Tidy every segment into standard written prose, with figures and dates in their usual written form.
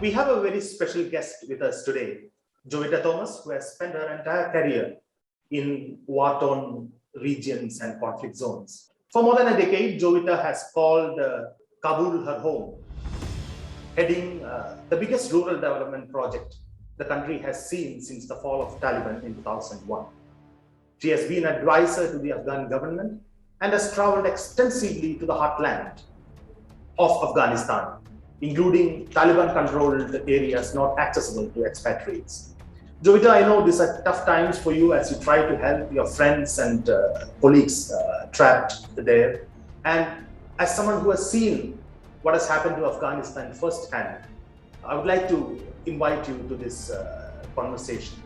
We have a very special guest with us today, Jovitta Thomas, who has spent her entire career in war-torn regions and conflict zones. For more than a decade, Jovitta has called Kabul her home, heading the biggest rural development project the country has seen since the fall of Taliban in 2001. She has been an advisor to the Afghan government and has traveled extensively to the heartland of Afghanistan, including Taliban-controlled areas not accessible to expatriates. Jovitta, I know these are tough times for you as you try to help your friends and colleagues trapped there. And as someone who has seen what has happened to Afghanistan firsthand, I would like to invite you to this conversation.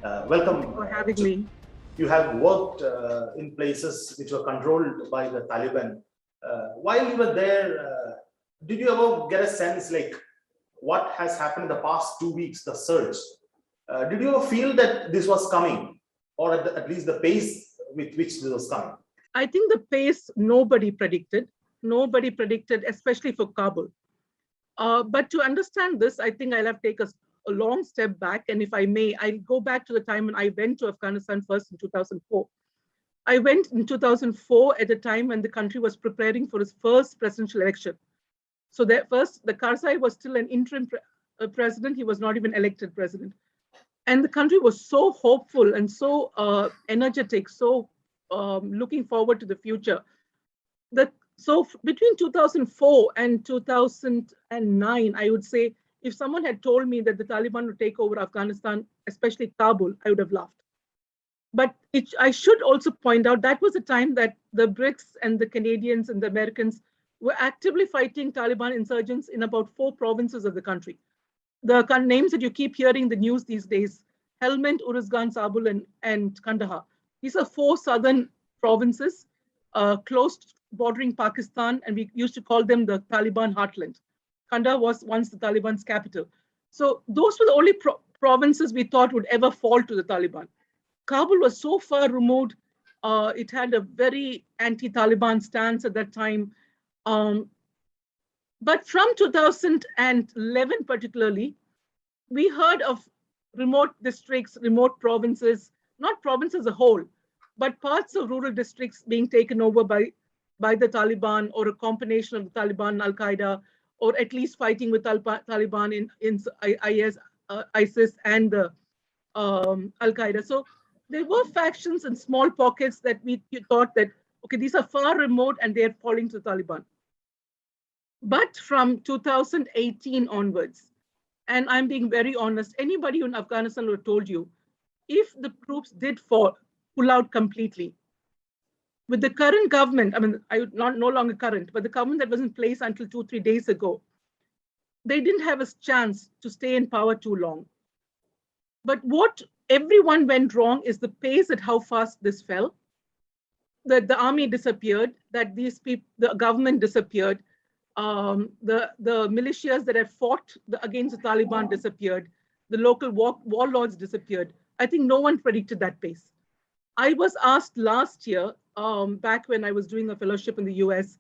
Welcome. Thank you for having me. You have worked in places which were controlled by the Taliban. While you were there, did you ever get a sense like what has happened in the past 2 weeks, the surge? Did you ever feel that this was coming, or at least the pace with which this was coming? I think the pace nobody predicted. Nobody predicted, especially for Kabul. But to understand this, I think I'll have to take a long step back. And if I may, I'll go back to the time when I went to Afghanistan first in 2004. I went in 2004 at a time when the country was preparing for its first presidential election. So the Karzai was still an interim president. He was not even elected president. And the country was so hopeful and so energetic, so looking forward to the future. So between 2004 and 2009, I would say, if someone had told me that the Taliban would take over Afghanistan, especially Kabul, I would have laughed. But I should also point out that was a time that the BRICS and the Canadians and the Americans were actively fighting Taliban insurgents in about 4 provinces of the country. The names that you keep hearing in the news these days, Helmand, Uruzgan, Zabul, and Kandahar. These are 4 southern provinces, close bordering Pakistan, and we used to call them the Taliban heartland. Kandahar was once the Taliban's capital. So those were the only provinces we thought would ever fall to the Taliban. Kabul was so far removed. It had a very anti-Taliban stance at that time. But from 2011 particularly, we heard of remote districts, remote provinces, not provinces as a whole, but parts of rural districts being taken over by the Taliban, or a combination of the Taliban, Al-Qaeda, or at least fighting with Taliban in ISIS and the Al-Qaeda. So there were factions and small pockets that we thought that, okay, these are far remote and they're falling to the Taliban. But from 2018 onwards, and I'm being very honest, anybody in Afghanistan would have told you, if the troops did pull out completely, with the current government, I mean, no longer current, but the government that was in place until 2-3 days ago, they didn't have a chance to stay in power too long. But what everyone went wrong is the pace at how fast this fell. That the army disappeared, that the government disappeared, the militias that had fought against the Taliban disappeared, the local warlords disappeared. I think no one predicted that pace. I was asked last year, back when I was doing a fellowship in the US,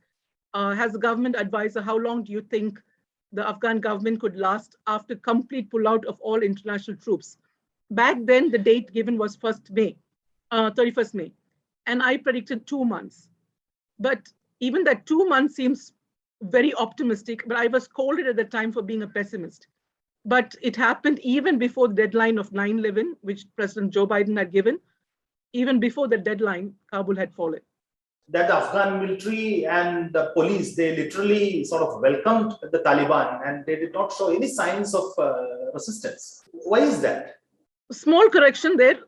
as a government advisor, how long do you think the Afghan government could last after complete pullout of all international troops? Back then, the date given was 31st May. And I predicted 2 months. But even that 2 months seems very optimistic, but I was scolded at the time for being a pessimist. But it happened even before the deadline of 9/11, which President Joe Biden had given. Even before the deadline, Kabul had fallen. That the Afghan military and the police, they literally sort of welcomed the Taliban and they did not show any signs of resistance. Why is that? Small correction there.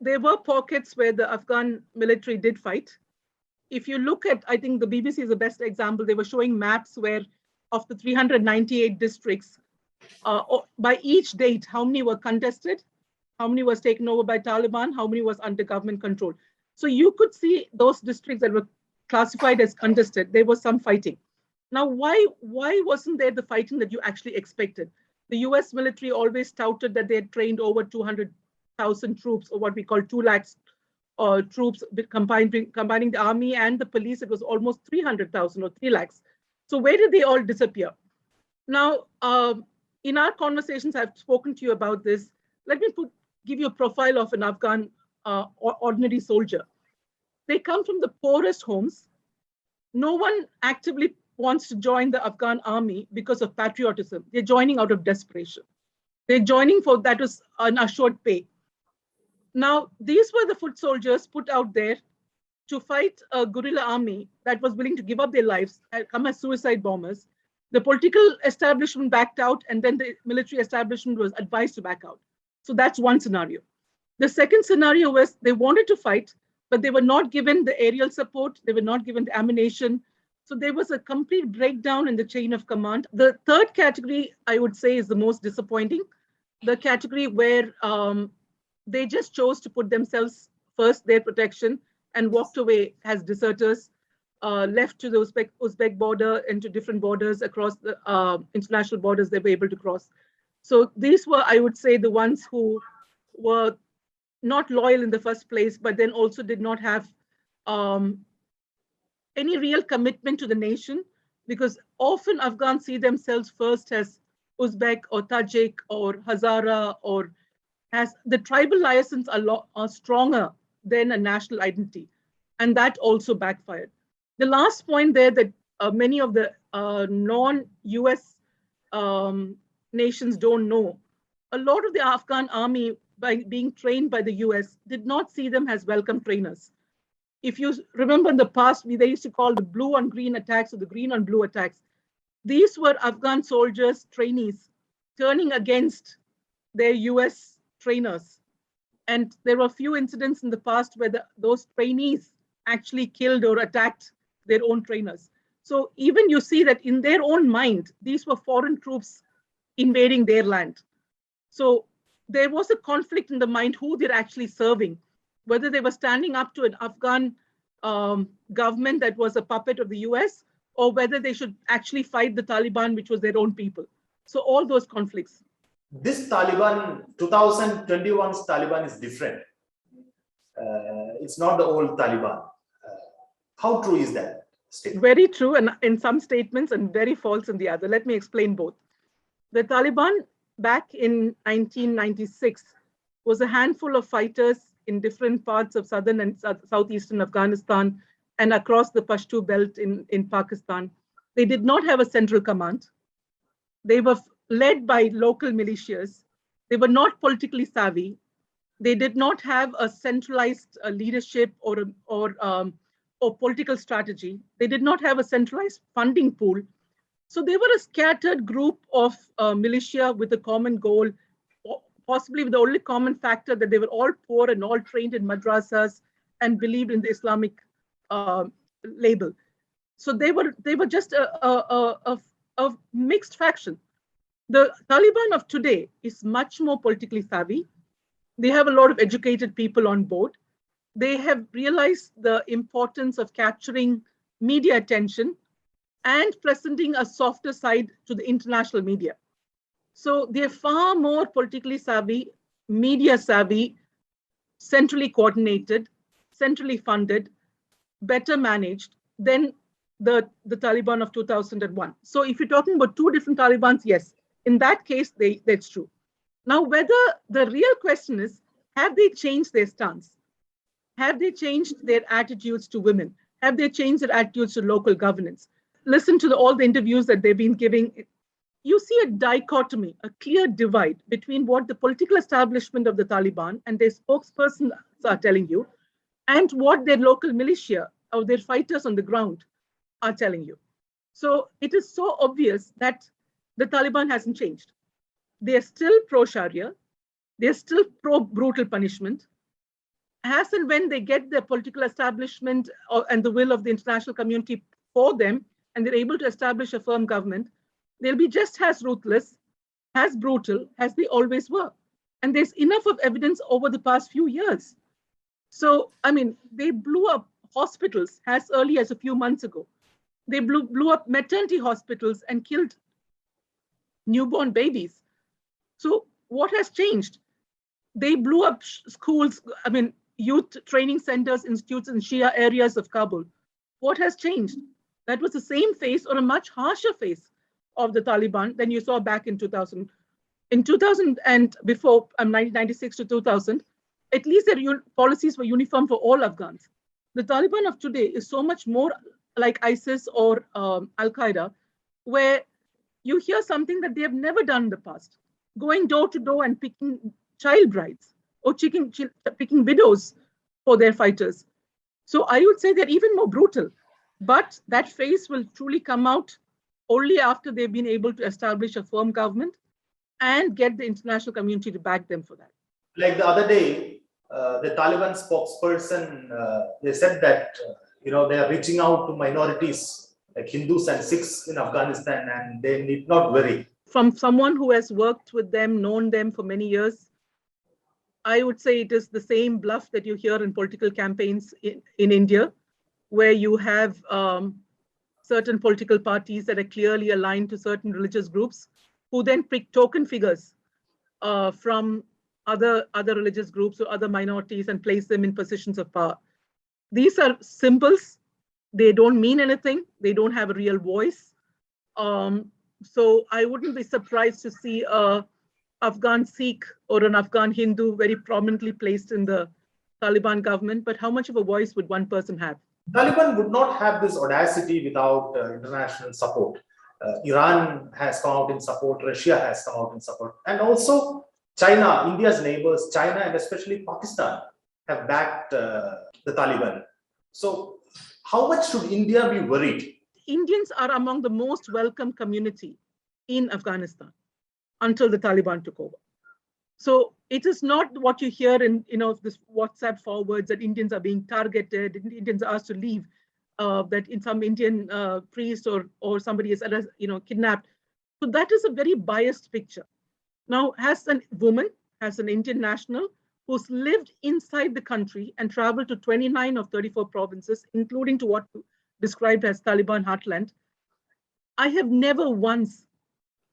There were pockets where the Afghan military did fight. If you look at, I think the BBC is the best example, they were showing maps where of the 398 districts, by each date, how many were contested, how many was taken over by Taliban, how many was under government control. So you could see those districts that were classified as contested, there was some fighting. Now, why wasn't there the fighting that you actually expected? The US military always touted that they had trained over 200,000 troops, or what we call 2 lakhs troops, combining the army and the police. It was almost 300,000 or 3 lakhs. So where did they all disappear? Now, in our conversations, I've spoken to you about this. Let me give you a profile of an Afghan ordinary soldier. They come from the poorest homes. No one actively wants to join the Afghan army because of patriotism. They're joining out of desperation. They're joining for that was an assured pay. Now, these were the foot soldiers put out there to fight a guerrilla army that was willing to give up their lives, come as suicide bombers. The political establishment backed out, and then the military establishment was advised to back out. So that's one scenario. The second scenario was they wanted to fight, but they were not given the aerial support, they were not given the ammunition. So there was a complete breakdown in the chain of command. The third category, I would say, is the most disappointing. The category where they just chose to put themselves first, their protection, and walked away as deserters, left to the Uzbek border and to different borders across the international borders they were able to cross. So these were, I would say, the ones who were not loyal in the first place, but then also did not have any real commitment to the nation, because often Afghans see themselves first as Uzbek or Tajik or Hazara, or as the tribal liaisons are stronger than a national identity. And that also backfired. The last point there that many of the non-US nations don't know, a lot of the Afghan army, by being trained by the US, did not see them as welcome trainers. If you remember in the past, they used to call the blue on green attacks or the green on blue attacks. These were Afghan soldiers, trainees, turning against their US trainers. And there were a few incidents in the past where those trainees actually killed or attacked their own trainers. So even you see that in their own mind, these were foreign troops invading their land. So there was a conflict in the mind who they're actually serving, whether they were standing up to an Afghan government that was a puppet of the US, or whether they should actually fight the Taliban, which was their own people. So all those conflicts. This Taliban, 2021's Taliban is different. It's not the old Taliban. How true is that statement? Very true, and in some statements, and very false in the other. Let me explain both. The Taliban back in 1996 was a handful of fighters in different parts of southern and southeastern Afghanistan and across the Pashto belt in Pakistan. They did not have a central command. They were led by local militias. They were not politically savvy. They did not have a centralized leadership or political strategy. They did not have a centralized funding pool. So they were a scattered group of militia with a common goal, possibly with the only common factor that they were all poor and all trained in madrasas and believed in the Islamic label. So they were just a mixed faction. The Taliban of today is much more politically savvy. They have a lot of educated people on board. They have realized the importance of capturing media attention and presenting a softer side to the international media. So they're far more politically savvy, media savvy, centrally coordinated, centrally funded, better managed than the Taliban of 2001. So if you're talking about two different Talibans, yes, in that case, that's true. Now, whether the real question is, have they changed their stance? Have they changed their attitudes to women? Have they changed their attitudes to local governance? Listen to all the interviews that they've been giving. You see a dichotomy, a clear divide between what the political establishment of the Taliban and their spokespersons are telling you and what their local militia or their fighters on the ground are telling you. So it is so obvious that the Taliban hasn't changed. They're still pro-Sharia. They're still pro-brutal punishment. As and when they get the political establishment and the will of the international community for them, and they're able to establish a firm government, they'll be just as ruthless, as brutal as they always were. And there's enough of evidence over the past few years. So, I mean, they blew up hospitals as early as a few months ago. They blew up maternity hospitals and killed newborn babies. So what has changed? They blew up schools, I mean, youth training centers, institutes in Shia areas of Kabul. What has changed? That was the same face or a much harsher face of the Taliban than you saw back in 2000. In 2000 and before, 1996 to 2000, at least their policies were uniform for all Afghans. The Taliban of today is so much more like ISIS or Al-Qaeda, where you hear something that they have never done in the past, going door to door and picking child brides or picking widows for their fighters. So I would say they're even more brutal, but that phase will truly come out only after they've been able to establish a firm government and get the international community to back them for that. Like the other day, the Taliban spokesperson, they said that they are reaching out to minorities like Hindus and Sikhs in Afghanistan, and they need not worry. From someone who has worked with them, known them for many years, I would say it is the same bluff that you hear in political campaigns in India, where you have certain political parties that are clearly aligned to certain religious groups, who then pick token figures from other religious groups or other minorities and place them in positions of power. These are symbols. They don't mean anything. They don't have a real voice. So I wouldn't be surprised to see a Afghan Sikh or an Afghan Hindu very prominently placed in the Taliban government, but how much of a voice would one person have? Taliban would not have this audacity without international support. Iran has come out in support, Russia has come out in support, and also China, India's neighbors, China and especially Pakistan have backed the Taliban. So how much should India be worried? Indians are among the most welcome community in Afghanistan until the Taliban took over. So it is not what you hear in this WhatsApp forwards that Indians are being targeted, Indians are asked to leave, that in some Indian priest or somebody is kidnapped. So that is a very biased picture. Now, as a woman, as an Indian national who's lived inside the country and traveled to 29 of 34 provinces, including to what you described as Taliban heartland, I have never once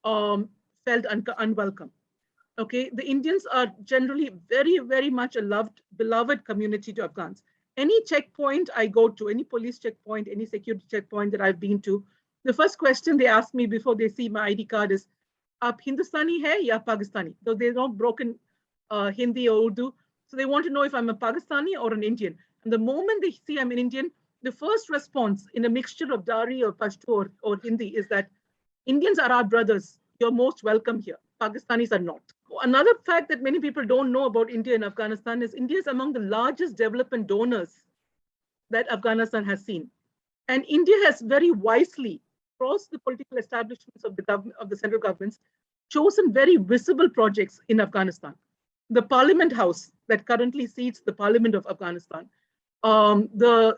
felt unwelcome. Okay, the Indians are generally very, very much a beloved community to Afghans. Any checkpoint I go to, any police checkpoint, any security checkpoint that I've been to, the first question they ask me before they see my ID card is, "Aap Hindustani hai ya Pakistani?" So they're not broken Hindi or Urdu. So they want to know if I'm a Pakistani or an Indian. And the moment they see I'm an Indian, the first response in a mixture of Dari or Pashto or Hindi is that Indians are our brothers. You're most welcome here. Pakistanis are not. Another fact that many people don't know about India and Afghanistan is India is among the largest development donors that Afghanistan has seen. And India has very wisely, across the political establishments of the central governments, chosen very visible projects in Afghanistan. The Parliament House that currently seats the Parliament of Afghanistan, the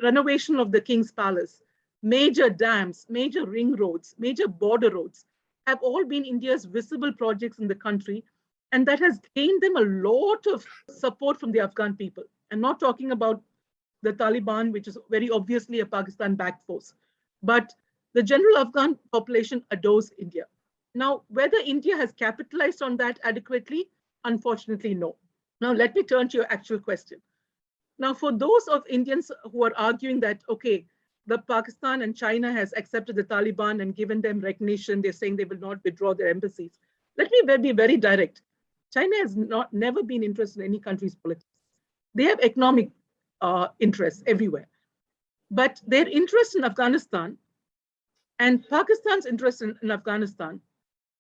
renovation of the King's Palace, major dams, major ring roads, major border roads, have all been India's visible projects in the country. And that has gained them a lot of support from the Afghan people. I'm not talking about the Taliban, which is very obviously a Pakistan-backed force, but the general Afghan population adores India. Now, whether India has capitalized on that adequately, unfortunately, no. Now, let me turn to your actual question. Now, for those of Indians who are arguing that, okay, the Pakistan and China has accepted the Taliban and given them recognition, they're saying they will not withdraw their embassies. Let me be very direct. China has never been interested in any country's politics. They have economic interests everywhere. But their interest in Afghanistan and Pakistan's interest in Afghanistan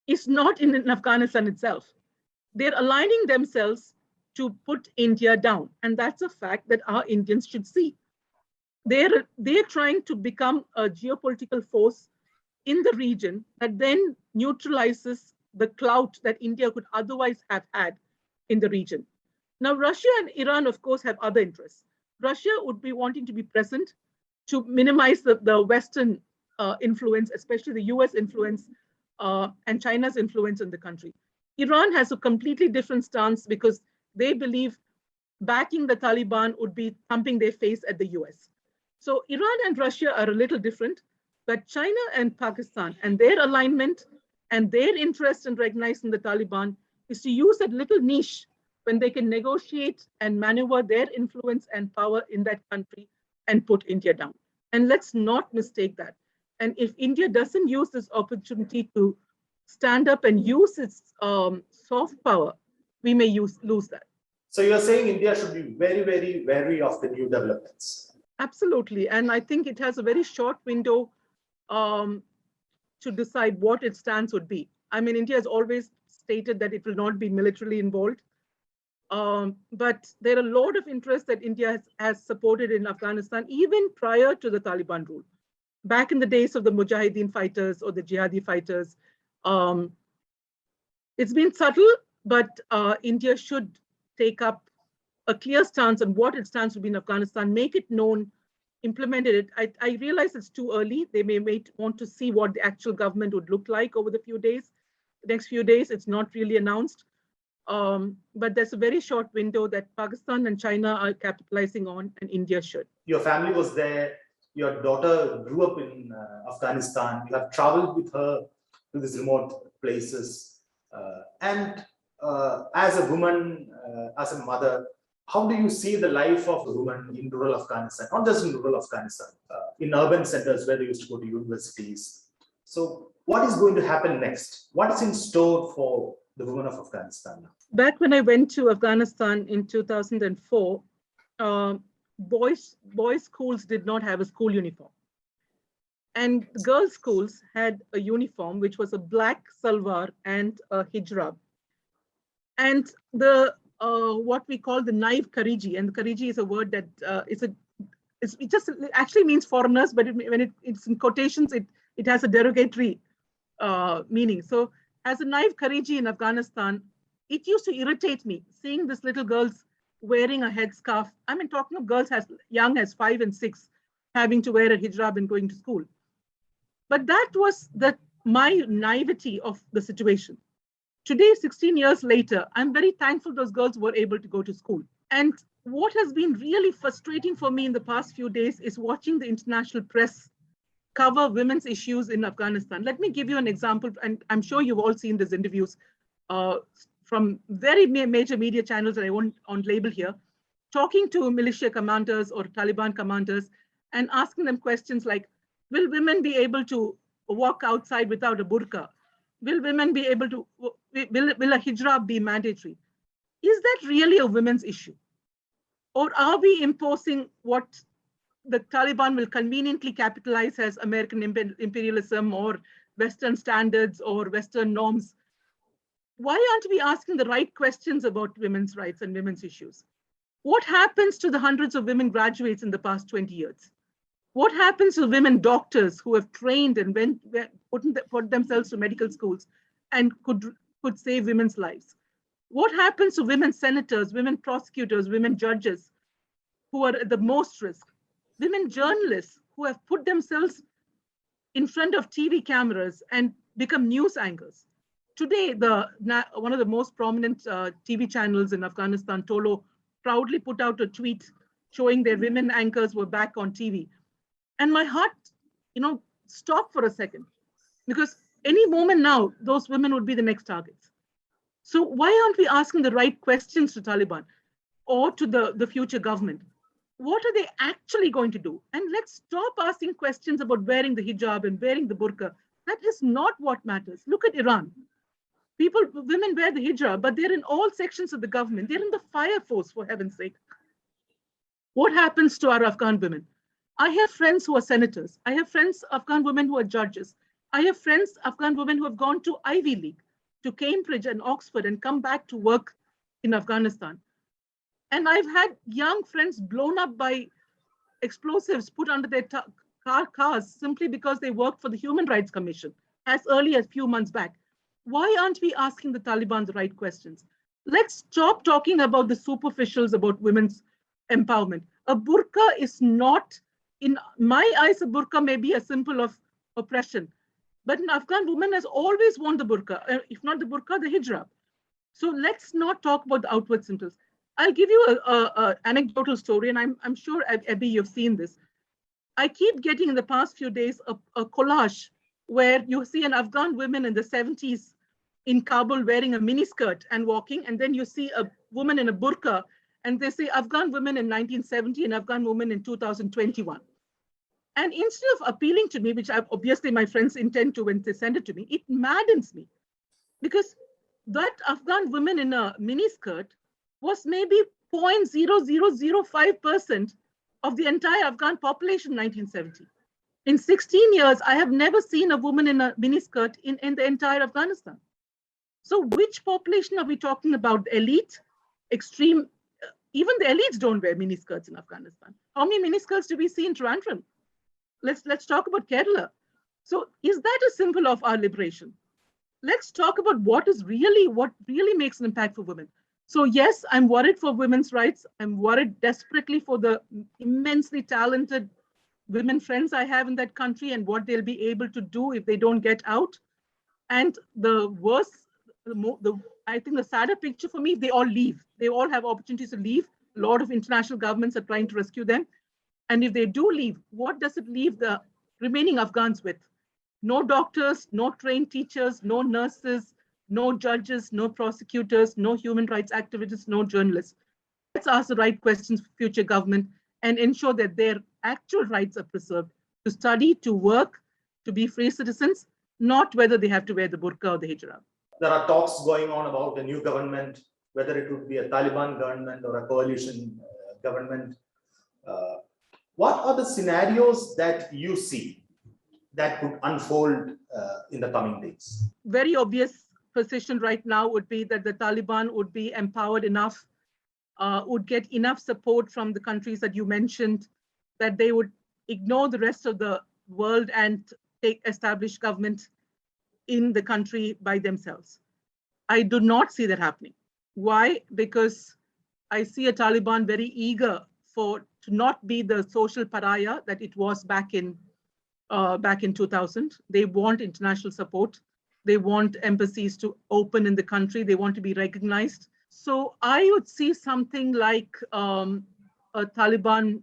is not in Afghanistan itself. They're aligning themselves to put India down. And that's a fact that our Indians should see. They're trying to become a geopolitical force in the region that then neutralizes the clout that India could otherwise have had in the region. Now, Russia and Iran, of course, have other interests. Russia would be wanting to be present to minimize the Western influence, especially the US influence and China's influence in the country. Iran has a completely different stance because they believe backing the Taliban would be thumping their face at the US. So Iran and Russia are a little different, but China and Pakistan and their alignment and their interest in recognizing the Taliban is to use that little niche when they can negotiate and maneuver their influence and power in that country and put India down. And let's not mistake that. And if India doesn't use this opportunity to stand up and use its soft power, we may lose that. So you're saying India should be very, very wary of the new developments. Absolutely. And I think it has a very short window to decide what its stance would be. I mean, India has always stated that it will not be militarily involved. But there are a lot of interests that India has supported in Afghanistan, even prior to the Taliban rule. Back in the days of the Mujahideen fighters or the Jihadi fighters, it's been subtle, but India should take up a clear stance on what its stance would be in Afghanistan, make it known, implemented it. I realize it's too early. They may want to see what the actual government would look like over the next few days. It's not really announced. But there's a very short window that Pakistan and China are capitalizing on, and India should. Your family was there. Your daughter grew up in Afghanistan. You have traveled with her to these remote places. And as a woman, as a mother, how do you see the life of a woman in rural Afghanistan? Not just in rural Afghanistan, in urban centers where they used to go to universities. So what is going to happen next? What's in store for the women of Afghanistan now? Back when I went to Afghanistan in 2004, boys' schools did not have a school uniform. And girls' schools had a uniform, which was a black salwar and a hijab. And the what we call the naive Khariji, and Khariji is a word that it just actually means foreigners, but when it's in quotations, it has a derogatory meaning. So as a naive Khariji in Afghanistan, it used to irritate me seeing these little girls wearing a headscarf. I mean, talking of girls as young as 5 and 6, having to wear a hijab and going to school. But that was my naivety of the situation. Today, 16 years later, I'm very thankful those girls were able to go to school. And what has been really frustrating for me in the past few days is watching the international press cover women's issues in Afghanistan. Let me give you an example, and I'm sure you've all seen these interviews from very major media channels that I won't label here, talking to militia commanders or Taliban commanders and asking them questions like, will women be able to walk outside without a burqa? Will women be able to, will a hijab be mandatory? Is that really a women's issue? Or are we imposing what the Taliban will conveniently capitalize as American imperialism or Western standards or Western norms? Why aren't we asking the right questions about women's rights and women's issues? What happens to the hundreds of women graduates in the past 20 years? What happens to women doctors who have trained and put themselves to medical schools and could save women's lives? What happens to women senators, women prosecutors, women judges who are at the most risk? Women journalists who have put themselves in front of TV cameras and become news anchors. Today, one of the most prominent TV channels in Afghanistan, Tolo, proudly put out a tweet showing their women anchors were back on TV. And my heart, stopped for a second, because any moment now, those women would be the next targets. So why aren't we asking the right questions to Taliban or to the future government? What are they actually going to do? And let's stop asking questions about wearing the hijab and wearing the burqa. That is not what matters. Look at Iran. Women wear the hijab, but they're in all sections of the government. They're in the fire force, for heaven's sake. What happens to our Afghan women? I have friends who are senators. I have friends, Afghan women who are judges. I have friends, Afghan women who have gone to Ivy League, to Cambridge and Oxford and come back to work in Afghanistan. And I've had young friends blown up by explosives put under their cars simply because they worked for the Human Rights Commission as early as a few months back. Why aren't we asking the Taliban the right questions? Let's stop talking about the superficials about women's empowerment. A burqa is not, in my eyes, a burqa may be a symbol of oppression. But an Afghan woman has always worn the burqa, if not the burqa, the hijab. So let's not talk about the outward symbols. I'll give you an anecdotal story, and I'm sure, Abby, you've seen this. I keep getting in the past few days a collage where you see an Afghan woman in the 70s in Kabul wearing a miniskirt and walking, and then you see a woman in a burqa, and they say Afghan women in 1970 and Afghan women in 2021. And instead of appealing to me, which obviously my friends intend to when they send it to me, it maddens me. Because that Afghan woman in a miniskirt was maybe 0.0005% of the entire Afghan population in 1970. In 16 years, I have never seen a woman in a miniskirt in the entire Afghanistan. So which population are we talking about? Elite, extreme, even the elites don't wear miniskirts in Afghanistan. How many miniskirts do we see in Trivandrum? Let's talk about Kerala. So is that a symbol of our liberation? Let's talk about what really makes an impact for women. So yes, I'm worried for women's rights. I'm worried desperately for the immensely talented women friends I have in that country and what they'll be able to do if they don't get out. And the worst, I think the sadder picture for me, they all leave. They all have opportunities to leave. A lot of international governments are trying to rescue them. And if they do leave, what does it leave the remaining Afghans with? No doctors, no trained teachers, no nurses, no judges, no prosecutors, no human rights activists, no journalists. Let's ask the right questions for future government and ensure that their actual rights are preserved to study, to work, to be free citizens, not whether they have to wear the burqa or the hijab. There are talks going on about a new government, whether it would be a Taliban government or a coalition government. What are the scenarios that you see that could unfold in the coming days? Very obvious position right now would be that the Taliban would be empowered enough, would get enough support from the countries that you mentioned, that they would ignore the rest of the world and establish government in the country by themselves. I do not see that happening. Why? Because I see a Taliban very eager to not be the social pariah that it was back in 2000. They want international support. They want embassies to open in the country. They want to be recognized. So I would see something like a Taliban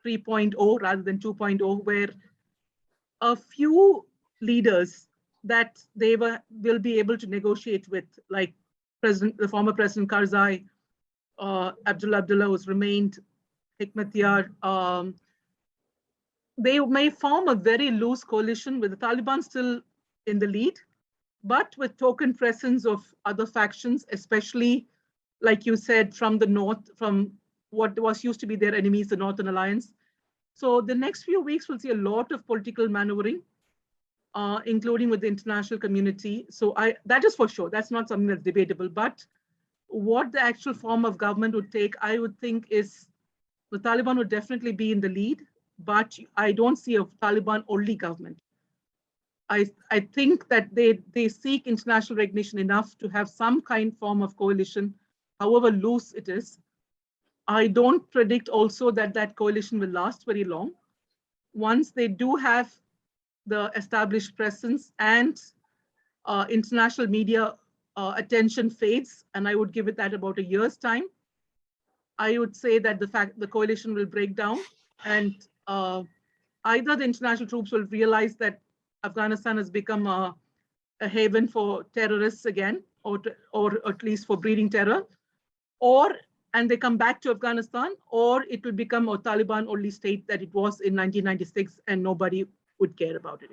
3.0 rather than 2.0, where a few leaders that they will be able to negotiate with, like the former President Karzai, Abdullah, who's remained, Hikmatyar, they may form a very loose coalition with the Taliban still in the lead, but with token presence of other factions, especially, like you said, from the north, from what was used to be their enemies, the Northern Alliance. So the next few weeks, we'll see a lot of political maneuvering, including with the international community. So that is for sure. That's not something that's debatable. But what the actual form of government would take, I would think, is the Taliban would definitely be in the lead, but I don't see a Taliban-only government. I think that they seek international recognition enough to have some form of coalition, however loose it is. I don't predict also that that coalition will last very long. Once they do have the established presence and international media attention fades, and I would give it that about a year's time, I would say that the coalition will break down, and either the international troops will realize that Afghanistan has become a haven for terrorists again, or at least for breeding terror, and they come back to Afghanistan, or it will become a Taliban-only state that it was in 1996, and nobody would care about it.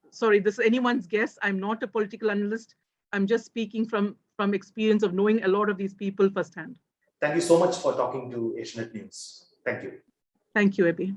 Sorry, this is anyone's guess. I'm not a political analyst. I'm just speaking from experience of knowing a lot of these people firsthand. Thank you so much for talking to Asianet News. Thank you. Thank you, Abhi.